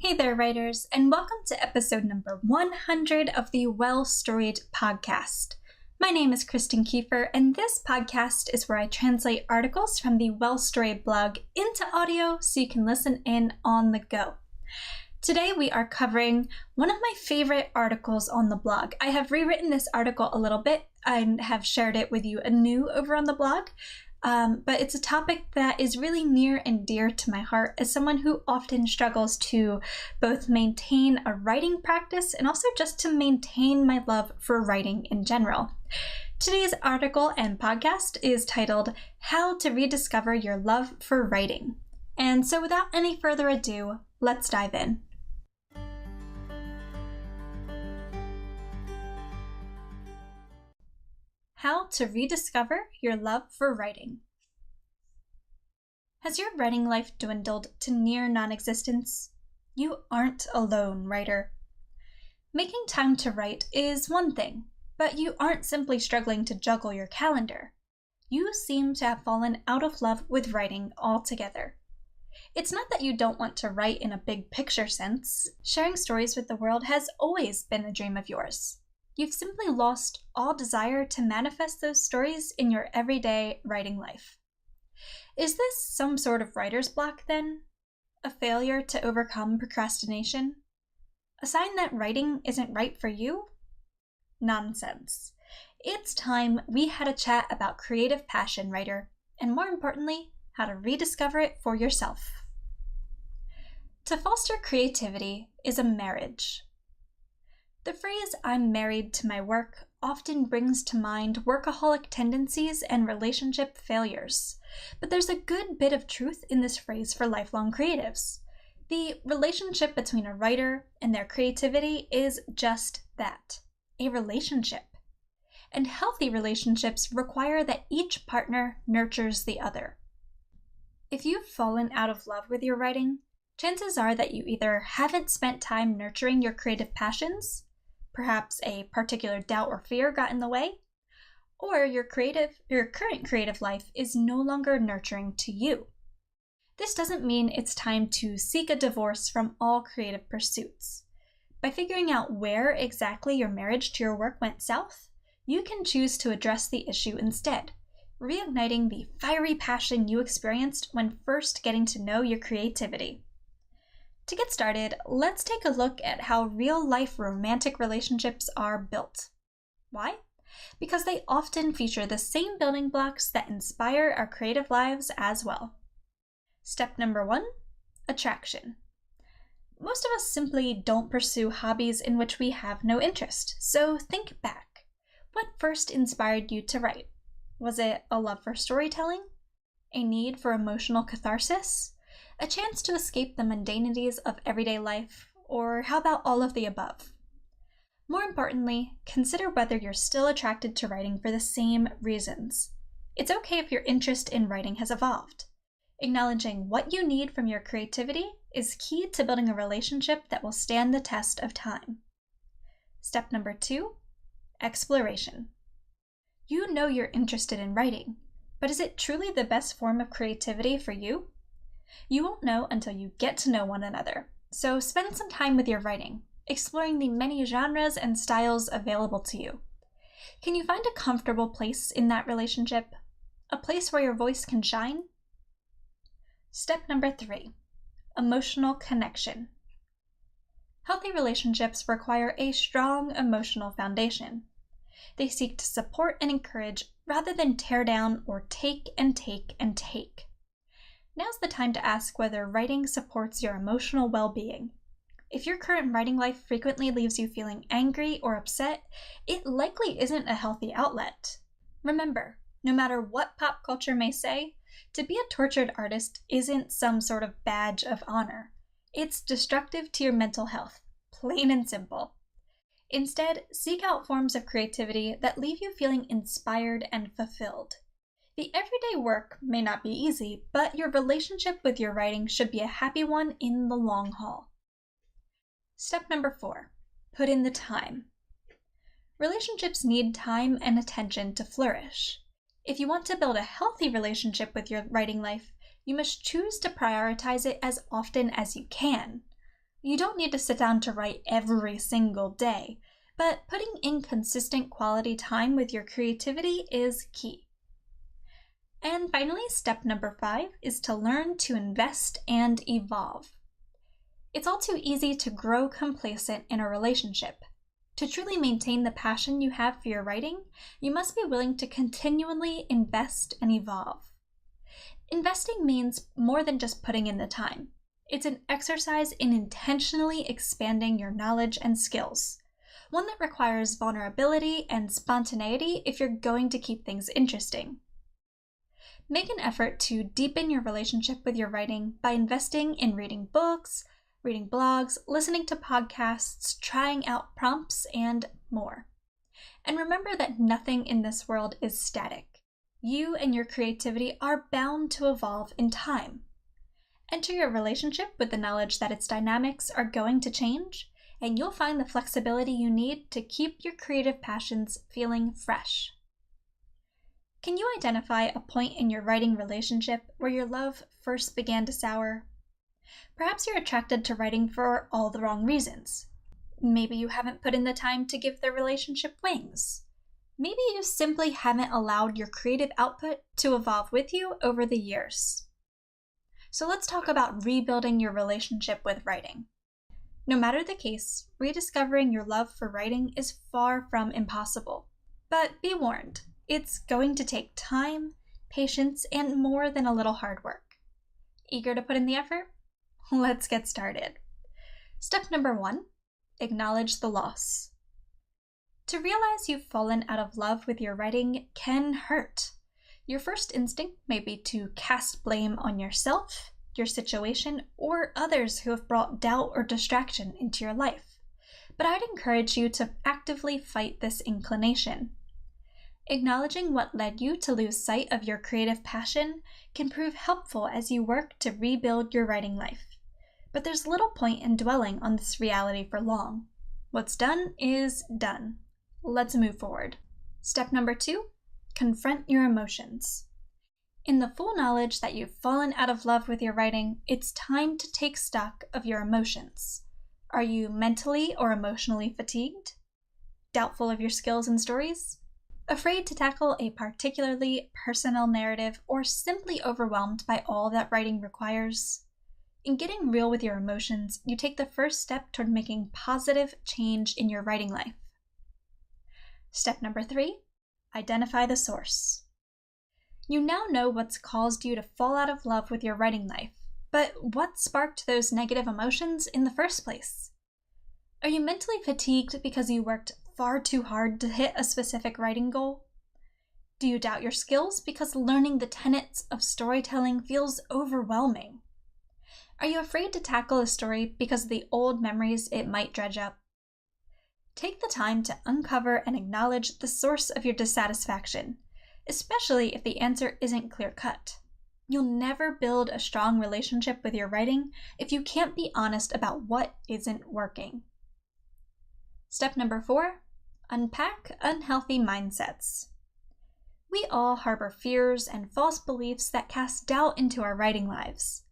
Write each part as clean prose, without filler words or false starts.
Hey there, writers, and welcome to episode number 100 of the Well-Storied podcast. My name is Kristen Kiefer, and this podcast is where I translate articles from the Well-Storied blog into audio so you can listen in on the go. Today we are covering one of my favorite articles on the blog. I have rewritten this article a little bit and have shared it with you anew over on the blog. But it's a topic that is really near and dear to my heart as someone who often struggles to both maintain a writing practice and also just to maintain my love for writing in general. Today's article and podcast is titled How to Rediscover Your Love for Writing. And so without any further ado, let's dive in. How to rediscover your love for writing. Has your writing life dwindled to near non-existence? You aren't alone, writer. Making time to write is one thing, but you aren't simply struggling to juggle your calendar. You seem to have fallen out of love with writing altogether. It's not that you don't want to write in a big picture sense. Sharing stories with the world has always been a dream of yours. You've simply lost all desire to manifest those stories in your everyday writing life. Is this some sort of writer's block then? A failure to overcome procrastination? A sign that writing isn't right for you? Nonsense. It's time we had a chat about creative passion, writer, and more importantly, how to rediscover it for yourself. To foster creativity is a marriage. The phrase, "I'm married to my work," often brings to mind workaholic tendencies and relationship failures. But there's a good bit of truth in this phrase for lifelong creatives. The relationship between a writer and their creativity is just that, a relationship. And healthy relationships require that each partner nurtures the other. If you've fallen out of love with your writing, chances are that you either haven't spent time nurturing your creative passions, perhaps a particular doubt or fear got in the way, or your current creative life is no longer nurturing to you. This doesn't mean it's time to seek a divorce from all creative pursuits. By figuring out where exactly your marriage to your work went south, you can choose to address the issue instead, reigniting the fiery passion you experienced when first getting to know your creativity. To get started, let's take a look at how real-life romantic relationships are built. Why? Because they often feature the same building blocks that inspire our creative lives as well. Step number 1, attraction. Most of us simply don't pursue hobbies in which we have no interest, so think back. What first inspired you to write? Was it a love for storytelling? A need for emotional catharsis? A chance to escape the mundanities of everyday life? Or how about all of the above? More importantly, consider whether you're still attracted to writing for the same reasons. It's okay if your interest in writing has evolved. Acknowledging what you need from your creativity is key to building a relationship that will stand the test of time. Step number 2, exploration. You know you're interested in writing, but is it truly the best form of creativity for you? You won't know until you get to know one another, so spend some time with your writing, exploring the many genres and styles available to you. Can you find a comfortable place in that relationship? A place where your voice can shine? Step number 3, emotional connection. Healthy relationships require a strong emotional foundation. They seek to support and encourage rather than tear down or take and take and take. Now's the time to ask whether writing supports your emotional well-being. If your current writing life frequently leaves you feeling angry or upset, it likely isn't a healthy outlet. Remember, no matter what pop culture may say, to be a tortured artist isn't some sort of badge of honor. It's destructive to your mental health, plain and simple. Instead, seek out forms of creativity that leave you feeling inspired and fulfilled. The everyday work may not be easy, but your relationship with your writing should be a happy one in the long haul. Step number 4, put in the time. Relationships need time and attention to flourish. If you want to build a healthy relationship with your writing life, you must choose to prioritize it as often as you can. You don't need to sit down to write every single day, but putting in consistent quality time with your creativity is key. And finally, step number 5 is to learn to invest and evolve. It's all too easy to grow complacent in a relationship. To truly maintain the passion you have for your writing, you must be willing to continually invest and evolve. Investing means more than just putting in the time. It's an exercise in intentionally expanding your knowledge and skills, one that requires vulnerability and spontaneity if you're going to keep things interesting. Make an effort to deepen your relationship with your writing by investing in reading books, reading blogs, listening to podcasts, trying out prompts, and more. And remember that nothing in this world is static. You and your creativity are bound to evolve in time. Enter your relationship with the knowledge that its dynamics are going to change, and you'll find the flexibility you need to keep your creative passions feeling fresh. Can you identify a point in your writing relationship where your love first began to sour? Perhaps you're attracted to writing for all the wrong reasons. Maybe you haven't put in the time to give the relationship wings. Maybe you simply haven't allowed your creative output to evolve with you over the years. So let's talk about rebuilding your relationship with writing. No matter the case, rediscovering your love for writing is far from impossible. But be warned, it's going to take time, patience, and more than a little hard work. Eager to put in the effort? Let's get started. Step number 1, acknowledge the loss. To realize you've fallen out of love with your writing can hurt. Your first instinct may be to cast blame on yourself, your situation, or others who have brought doubt or distraction into your life. But I'd encourage you to actively fight this inclination. Acknowledging what led you to lose sight of your creative passion can prove helpful as you work to rebuild your writing life. But there's little point in dwelling on this reality for long. What's done is done. Let's move forward. Step number 2, confront your emotions. In the full knowledge that you've fallen out of love with your writing, it's time to take stock of your emotions. Are you mentally or emotionally fatigued? Doubtful of your skills and stories? Afraid to tackle a particularly personal narrative, or simply overwhelmed by all that writing requires? In getting real with your emotions, you take the first step toward making positive change in your writing life. Step number 3, identify the source. You now know what's caused you to fall out of love with your writing life, but what sparked those negative emotions in the first place? Are you mentally fatigued because you worked far too hard to hit a specific writing goal? Do you doubt your skills because learning the tenets of storytelling feels overwhelming? Are you afraid to tackle a story because of the old memories it might dredge up? Take the time to uncover and acknowledge the source of your dissatisfaction, especially if the answer isn't clear-cut. You'll never build a strong relationship with your writing if you can't be honest about what isn't working. Step number 4, unpack unhealthy mindsets. We all harbor fears and false beliefs that cast doubt into our writing lives.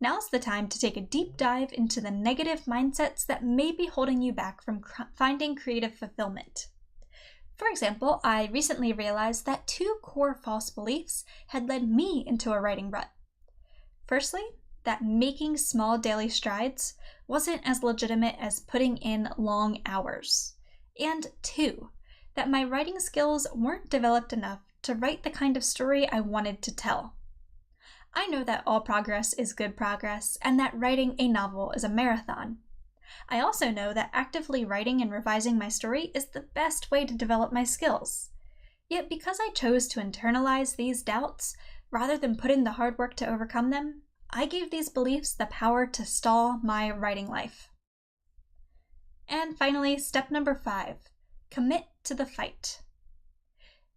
Now's the time to take a deep dive into the negative mindsets that may be holding you back from finding creative fulfillment. For example, I recently realized that 2 core false beliefs had led me into a writing rut. Firstly, that making small daily strides wasn't as legitimate as putting in long hours. And 2, that my writing skills weren't developed enough to write the kind of story I wanted to tell. I know that all progress is good progress, and that writing a novel is a marathon. I also know that actively writing and revising my story is the best way to develop my skills. Yet because I chose to internalize these doubts, rather than put in the hard work to overcome them, I gave these beliefs the power to stall my writing life. And finally, step number 5, commit to the fight.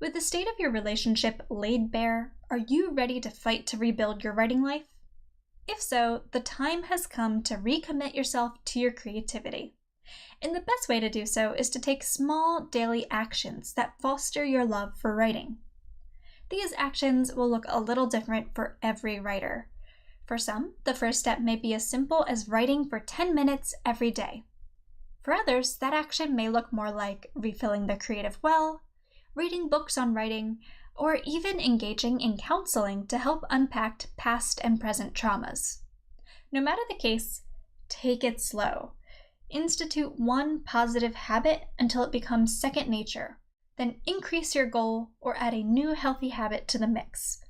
With the state of your relationship laid bare, are you ready to fight to rebuild your writing life? If so, the time has come to recommit yourself to your creativity. And the best way to do so is to take small daily actions that foster your love for writing. These actions will look a little different for every writer. For some, the first step may be as simple as writing for 10 minutes every day. For others, that action may look more like refilling the creative well, reading books on writing, or even engaging in counseling to help unpack past and present traumas. No matter the case, take it slow. Institute one positive habit until it becomes second nature. Then increase your goal or add a new healthy habit to the mix.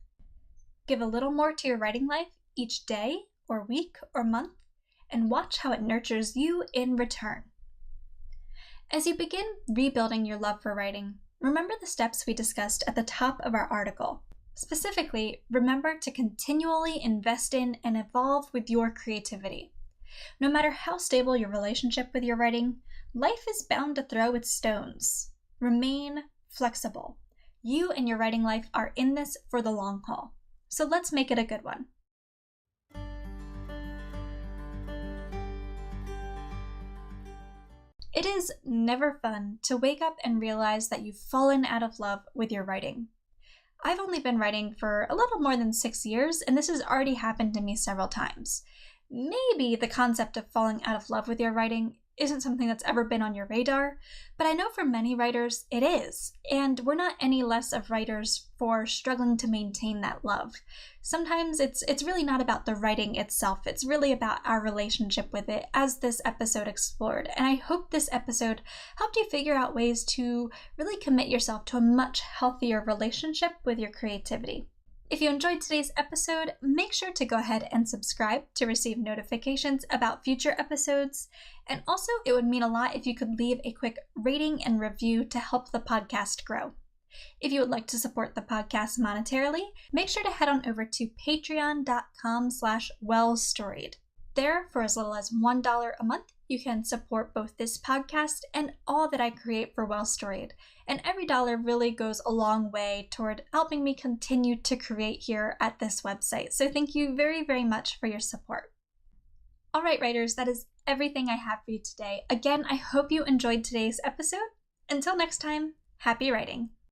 Give a little more to your writing life each day or week or month, and watch how it nurtures you in return. As you begin rebuilding your love for writing, remember the steps we discussed at the top of our article. Specifically, remember to continually invest in and evolve with your creativity. No matter how stable your relationship with your writing, life is bound to throw its stones. Remain flexible. You and your writing life are in this for the long haul, so let's make it a good one. It is never fun to wake up and realize that you've fallen out of love with your writing. I've only been writing for a little more than 6 years, and this has already happened to me several times. Maybe the concept of falling out of love with your writing isn't something that's ever been on your radar, but I know for many writers it is, and we're not any less of writers for struggling to maintain that love. Sometimes it's really not about the writing itself, it's really about our relationship with it, as this episode explored, and I hope this episode helped you figure out ways to really commit yourself to a much healthier relationship with your creativity. If you enjoyed today's episode, make sure to go ahead and subscribe to receive notifications about future episodes. And also, it would mean a lot if you could leave a quick rating and review to help the podcast grow. If you would like to support the podcast monetarily, make sure to head on over to patreon.com/well-storied. There, for as little as $1 a month, you can support both this podcast and all that I create for Well-Storied. And every dollar really goes a long way toward helping me continue to create here at this website. So thank you very, very much for your support. All right, writers, that is everything I have for you today. Again, I hope you enjoyed today's episode. Until next time, happy writing.